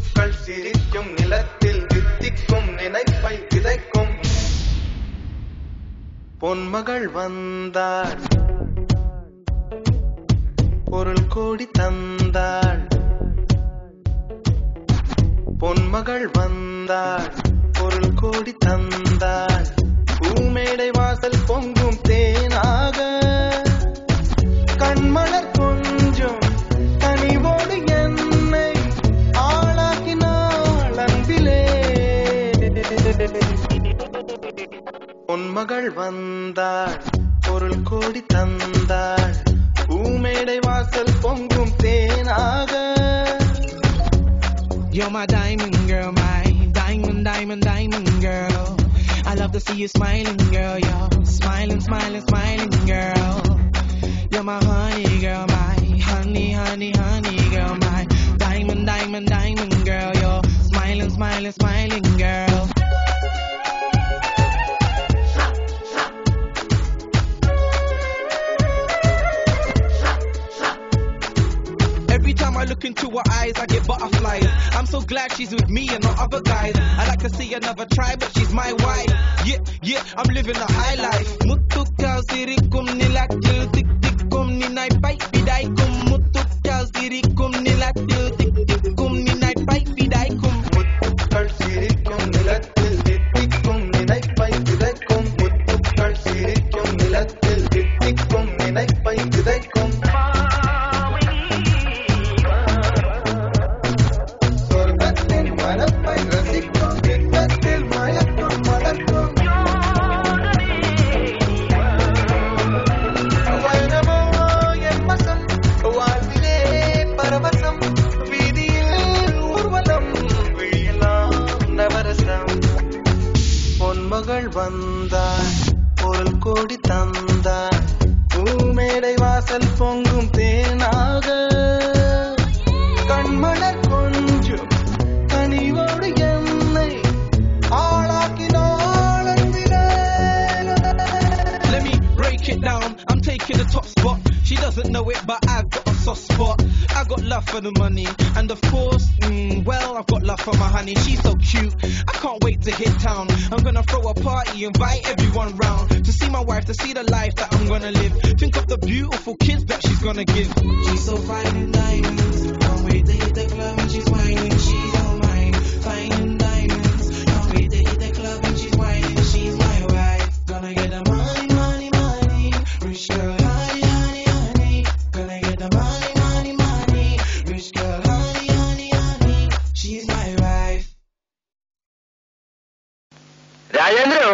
முத்துக்கள் சிரிக்கும் நிலத்தில் தித்திக்கும் நினைப்பை விதைக்கும் பொன்மகள் வந்தாள் பொருள் கோடி தந்தாள் பொன்மகள் வந்தாள் பொருள் கோடி தந்தாள் பூமேடை வாசல் பொங்கும் தேனாக கண்மலர் கொஞ்சம் கனிவோடு என்னை ஆளாக்கினாள் அன்பிலே பொன்மகள் வந்தாள் பொருள் கோடி தந்தாள் பூமேடை வாசல் பொங்கும் தேனாக You're my diamond girl, my diamond, diamond, diamond girl. I love to see you smiling, girl. You're smiling, smiling, smiling, girl. You're my honey girl, my honey, honey, honey girl, my diamond, diamond, diamond girl. You're smiling, smiling, smiling, girl. Every time I look into her eyes, I get butterflies. I'm so glad she's with me and not other guys. I like to see another try, but she's my wife. Yeah, yeah, I'm living a high life. Muttukal sirikum nilakil tik tikkum ninai pai pidaikum. Muttukal sirikum nilakil tik tikkum ninai pai pidaikum. முத்துக்கள் சிரிக்கும் நிலத்தில் தித்திக்கும் நினைப்பை விதைக்கும் முத்துக்கள் சிரிக்கும் நிலத்தில் தித்திக்கும் நினைப்பை விதைக்கும் சொர்க்கத்தின் மனப்பை ரசிக்கும் பின்னத்தில் மயக்கும் மலர்க்கும் வைரமோ என் வசம் வாழ்விலே பரவசம் வீதியில் ஊர்வலம் விழியலாம் நவரசம் பொன்மகள் வந்தாள் பொருள் கோடி தந்தாள் பூமேடை வாசல் பொங்கும் தேனாக கண்மலர் கொஞ்சம் கனிவோடு என்னை ஆளாக்கினாள் அன்பிலே. Let me break it down. I'm taking the top spot. She doesn't know it, but I've got a soft spot. I got love for the money, and of course, well, I've got love for my honey. She's so cute. I can't wait to hit town. I'm gonna throw a party, invite everyone round to see my wife, to see the life that I'm gonna live. Think of the beautiful kids that she's gonna give. She's so fine in diamonds. Can't wait to hit the club and she's whining. She's all mine, fine in diamonds. Can't wait to hit the club and she's whining. She's my wife. Gonna get the money, money, money. Rich girl, honey, honey, honey. Gonna get the money, money, money. Rich girl, honey, honey, honey. She's my wife. രാജേന്ദ്രോ